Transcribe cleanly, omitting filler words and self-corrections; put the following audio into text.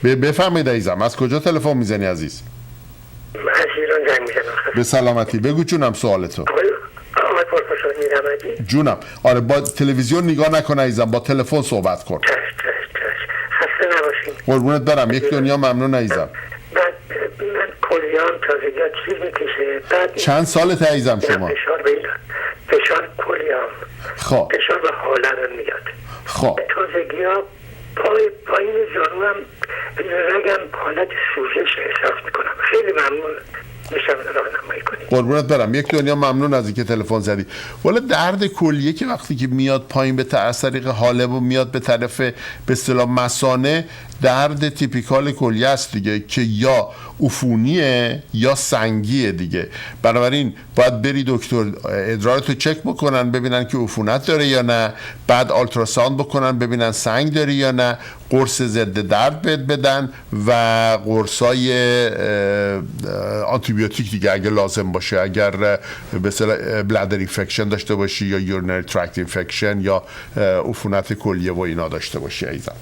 الو بفرمایید عزیزم، از کجا تلفن میزنی عزیز؟ من از ایران زنگ میزنم. به سلامتی. بگو جونم سوالتو. آقای پروفسور میرمدی؟ جونم. آره با تلویزیون نگاه نکن عزیزم، با تلفن صحبت کن. چش خسته نباشین. قربونت برم، یک دنیا ممنون عزیزم. بعد من کلیام تازگی چیز میکشه. بعد چند سالت عزیزم شما؟ فشار کلیام، خب فشار به حالم میاد. خب تازگی ها پایین زانو هم رگم حالت سوزش احساس میکنم. خیلی ممنون میشم راهنمایی کنید. قربونت برم، یک دنیا ممنون از اینکه تلفن زدی. والا درد کلیه که وقتی که میاد پایین به از طریق حالب و میاد به طرف به اصطلاح مثانه، درد تیپیکال کلیه است دیگه که یا عفونیه یا سنگیه دیگه. بنابراین باید بری دکتر ادرارتو چک بکنن ببینن که عفونت داره یا نه، بعد آلتراساوند بکنن ببینن سنگ داره یا نه، قرص ضد درد بدن و قرصای آنتیبیوتیک دیگه اگه لازم باشه، اگر به اصطلاح بلادر اینفکشن داشته باشی یا یورینری ترکت اینفکشن یا عفونت کلیه و اینا داشته باشی عزیزم.